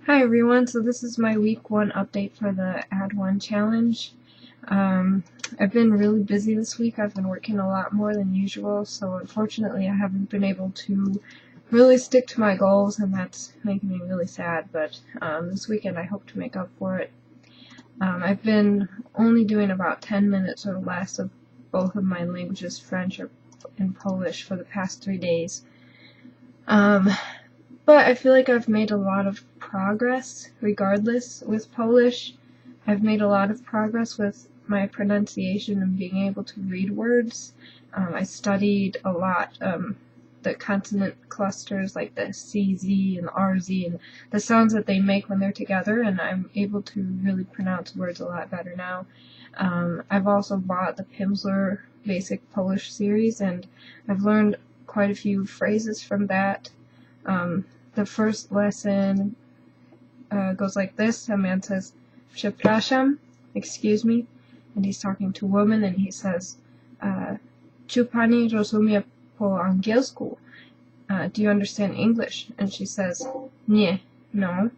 Hi everyone, so this is my week 1 update for the Add1 challenge. I've been really busy this week. I've been working a lot more than usual, so unfortunately I haven't been able to really stick to my goals, and that's making me really sad, but this weekend I hope to make up for it. I've been only doing about 10 minutes or less of both of my languages, French and Polish, for the past 3 days. But I feel like I've made a lot of progress regardless with Polish. I've made a lot of progress with my pronunciation and being able to read words. I studied a lot the consonant clusters like the CZ and RZ and the sounds that they make when they're together, and I'm able to really pronounce words a lot better now. I've also bought the Pimsleur Basic Polish series, and I've learned quite a few phrases from that. The first lesson goes like this. A man says, "Przepraszam," excuse me, and he's talking to a woman, and he says, "Czy pani rozumie po angielsku? Do you understand English?" And she says, "Nie, no."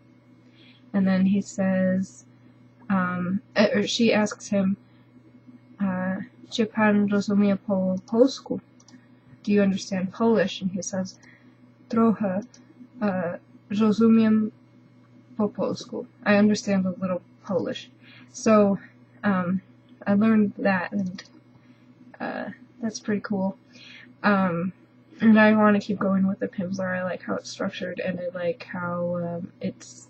And then he says, or she asks him, "Czy pan rozumie po polsku? Do you understand Polish?" And he says, "Trochę rozumiem po polsku." I understand a little Polish. So I learned that, and that's pretty cool. And I want to keep going with the Pimsleur. I like how it's structured, and I like how it's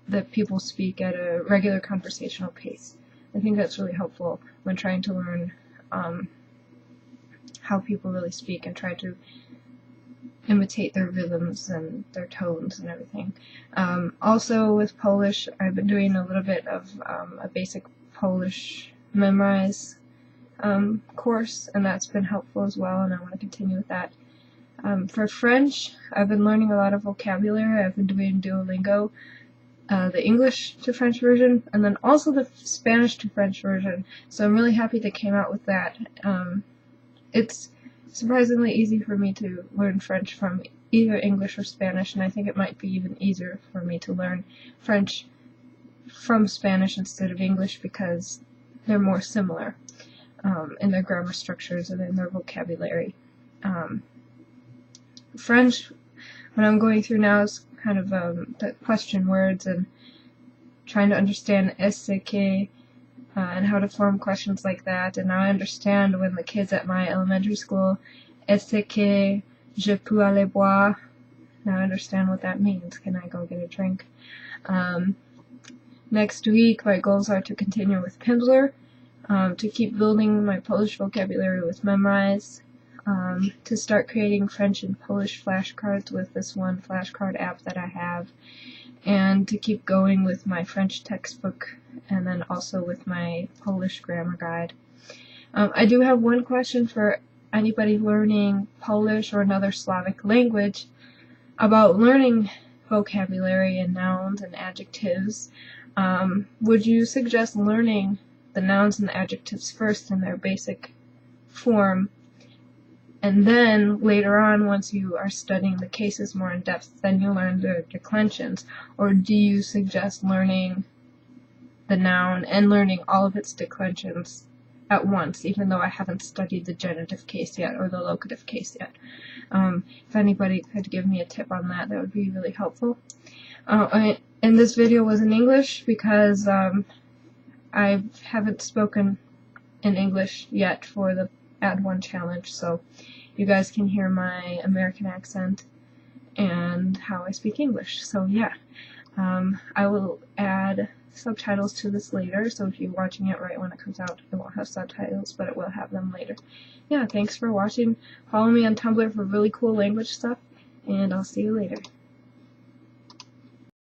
that people speak at a regular conversational pace. I think that's really helpful when trying to learn how people really speak and try to imitate their rhythms and their tones and everything. Also with Polish, I've been doing a little bit of a basic Polish memorize course, and that's been helpful as well, and I want to continue with that. For French, I've been learning a lot of vocabulary. I've been doing Duolingo, the English to French version, and then also the Spanish to French version, so I'm really happy they came out with that. It's surprisingly easy for me to learn French from either English or Spanish, and I think it might be even easier for me to learn French from Spanish instead of English because they're more similar in their grammar structures and in their vocabulary. French, what I'm going through now is kind of the question words and trying to understand est-ce que, and how to form questions like that. And now I understand when the kids at my elementary school, est-ce que je peux aller boire? Now I understand what that means. Can I go get a drink? Next week, my goals are to continue with Pimsleur, to keep building my Polish vocabulary with Memrise, to start creating French and Polish flashcards with this one flashcard app that I have, and to keep going with my French textbook, and then also with my Polish grammar guide. I do have one question for anybody learning Polish or another Slavic language about learning vocabulary and nouns and adjectives. Would you suggest learning the nouns and the adjectives first in their basic form, and then later on, once you are studying the cases more in depth, then you learn the declensions? Or do you suggest learning the noun and learning all of its declensions at once, even though I haven't studied the genitive case yet or the locative case yet? If anybody could give me a tip on that, that would be really helpful. And this video was in English because I haven't spoken in English yet for the Add1 challenge, so you guys can hear my American accent and how I speak English. So yeah, I will add subtitles to this later, so if you're watching it right when it comes out, it won't have subtitles, but it will have them later. Yeah, thanks for watching. Follow me on Tumblr for really cool language stuff, and I'll see you later.